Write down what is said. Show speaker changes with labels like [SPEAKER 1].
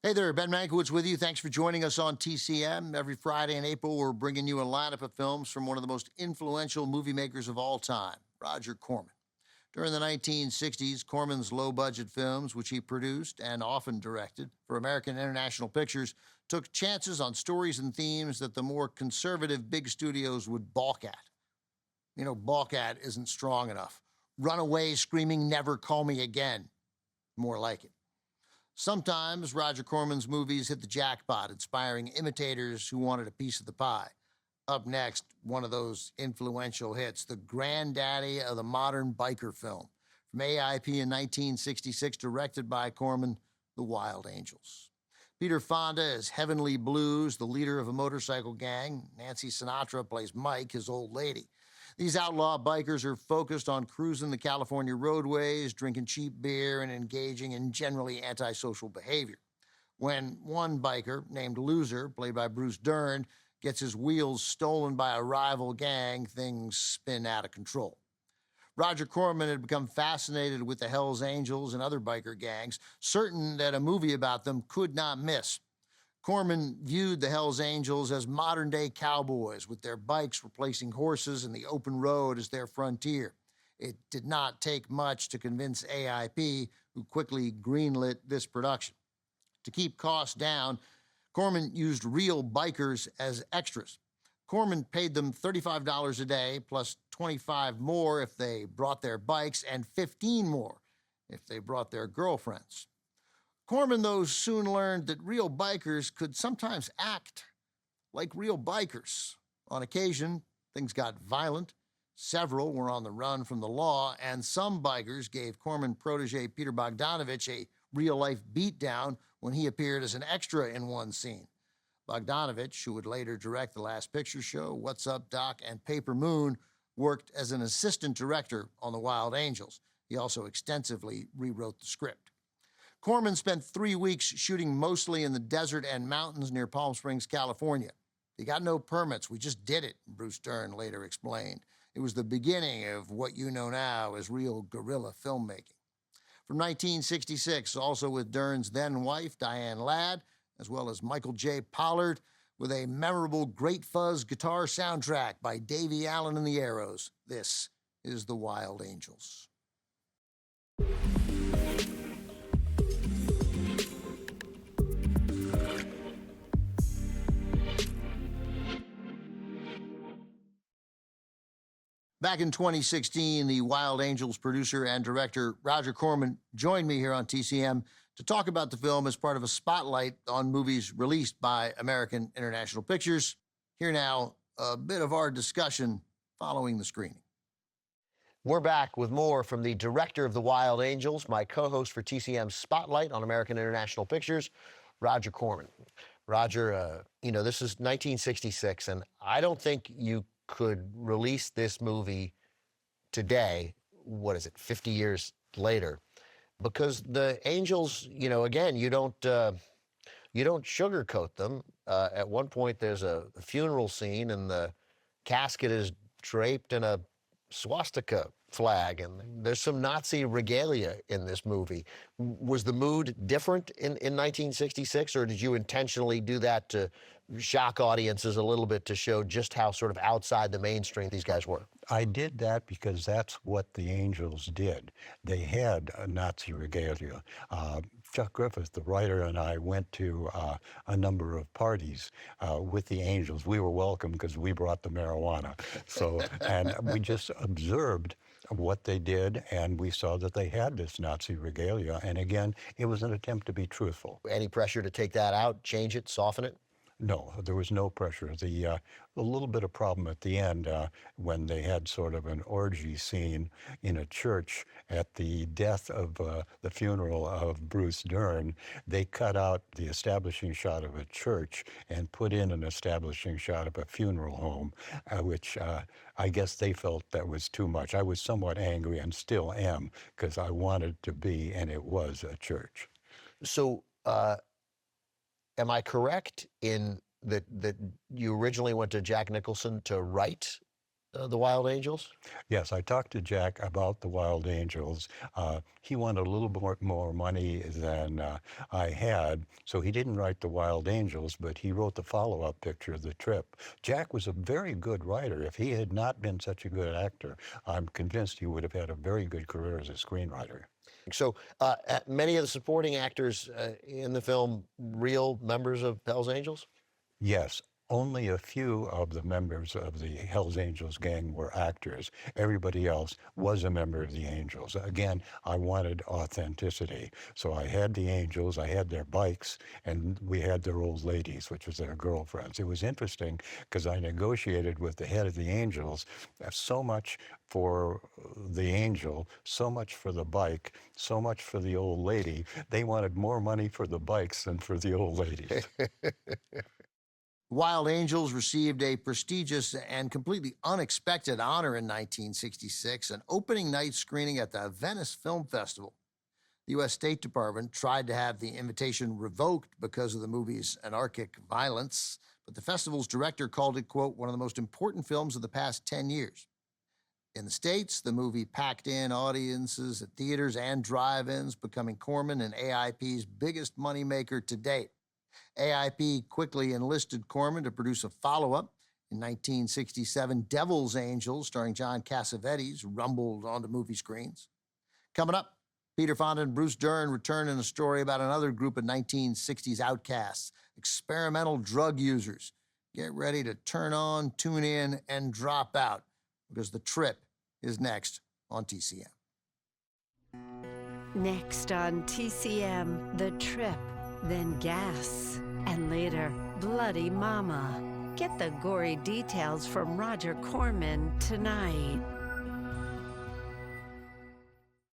[SPEAKER 1] Hey there, Ben Mankiewicz with you. Thanks for joining us on TCM. Every Friday in April, we're bringing you a lineup of films from one of the most influential movie makers of all time, Roger Corman. During the 1960s, Corman's low budget films, which he produced and often directed for American International Pictures, took chances on stories and themes that the more conservative big studios would balk at. Balk at isn't strong enough. Run away screaming, "Never call me again." More like it. Sometimes Roger Corman's movies hit the jackpot, inspiring imitators who wanted a piece of the pie. Up next, one of those influential hits, the granddaddy of the modern biker film. From AIP in 1966, directed by Corman, The Wild Angels. Peter Fonda is Heavenly Blues, the leader of a motorcycle gang. Nancy Sinatra plays Mike, his old lady. These outlaw bikers are focused on cruising the California roadways, drinking cheap beer, and engaging in generally antisocial behavior. When one biker, named Loser, played by Bruce Dern, gets his wheels stolen by a rival gang, things spin out of control. Roger Corman had become fascinated with the Hells Angels and other biker gangs, certain that a movie about them could not miss. Corman viewed the Hells Angels as modern-day cowboys, with their bikes replacing horses and the open road as their frontier. It did not take much to convince AIP, who quickly greenlit this production. To keep costs down, Corman used real bikers as extras. Corman paid them $35 a day, plus $25 more if they brought their bikes, and $15 more if they brought their girlfriends. Corman, though, soon learned that real bikers could sometimes act like real bikers. On occasion, things got violent. Several were on the run from the law, and some bikers gave Corman protege Peter Bogdanovich a real-life beatdown when he appeared as an extra in one scene. Bogdanovich, who would later direct The Last Picture Show, What's Up, Doc, and Paper Moon, worked as an assistant director on The Wild Angels. He also extensively rewrote the script. Corman spent 3 weeks shooting mostly in the desert and mountains near Palm Springs, California. "He got no permits. We just did it," Bruce Dern later explained. "It was the beginning of what you know now as real guerrilla filmmaking." From 1966, also with Dern's then-wife, Diane Ladd, as well as Michael J. Pollard, with a memorable Great Fuzz guitar soundtrack by Davey Allen and the Arrows. This is The Wild Angels. Back in 2016, the Wild Angels producer and director Roger Corman joined me here on TCM to talk about the film as part of a spotlight on movies released by American International Pictures. Here now, a bit of our discussion following the screening. We're back with more from the director of The Wild Angels, my co-host for TCM's Spotlight on American International Pictures, Roger Corman. Roger, this is 1966, and I don't think you could release this movie today, 50 years later, because the Angels, again, you don't sugarcoat them. At one point, there's a funeral scene, and the casket is draped in a swastika flag, and there's some Nazi regalia in this movie. Was the mood different in 1966, or did you intentionally do that to shock audiences a little bit to show just how sort of outside the mainstream these guys were?
[SPEAKER 2] I did that because that's what the Angels did. They had a Nazi regalia. Chuck Griffith, the writer, and I went to a number of parties with the Angels. We were welcome because we brought the marijuana. And we just observed what they did, and we saw that they had this Nazi regalia. And again, it was an attempt to be truthful.
[SPEAKER 1] Any pressure to take that out, change it, soften it?
[SPEAKER 2] No, there was no pressure. A little bit of problem at the end when they had sort of an orgy scene in a church at the death of the funeral of Bruce Dern. They cut out the establishing shot of a church and put in an establishing shot of a funeral home, which I guess they felt that was too much. I was somewhat angry and still am because I wanted to be, and it was a church.
[SPEAKER 1] So, am I correct in that you originally went to Jack Nicholson to write
[SPEAKER 3] The Wild Angels?
[SPEAKER 2] Yes, I talked to Jack about the Wild Angels. He wanted a little more money than I had, so he didn't write the Wild Angels, but he wrote the follow-up picture, The Trip. Jack was a very good writer. If he had not been such a good actor, I'm convinced he would have had a very good career as a screenwriter.
[SPEAKER 3] So many of the supporting actors in the film, real members of Hell's Angels?
[SPEAKER 2] Yes, only a few of the members of the Hells Angels gang were actors. Everybody else was a member of the Angels. Again, I wanted authenticity. So I had the Angels, I had their bikes, and we had their old ladies, which was their girlfriends. It was interesting because I negotiated with the head of the Angels so much for the Angel, so much for the bike, so much for the old lady. They wanted more money for the bikes than for the old ladies.
[SPEAKER 1] Wild Angels received a prestigious and completely unexpected honor in 1966, an opening night screening at the Venice Film Festival. The U.S. State Department tried to have the invitation revoked because of the movie's anarchic violence, but the festival's director called it, quote, one of the most important films of the past 10 years. In the States, the movie packed in audiences at theaters and drive-ins, becoming Corman and AIP's biggest moneymaker to date. AIP quickly enlisted Corman to produce a follow-up. In 1967, Devil's Angels, starring John Cassavetes, rumbled onto movie screens. Coming up, Peter Fonda and Bruce Dern return in a story about another group of 1960s outcasts, experimental drug users. Get ready to turn on, tune in, and drop out, because The Trip is next on TCM.
[SPEAKER 4] Next on TCM, The Trip, then Gas, and later, Bloody Mama. Get the gory details from Roger Corman tonight.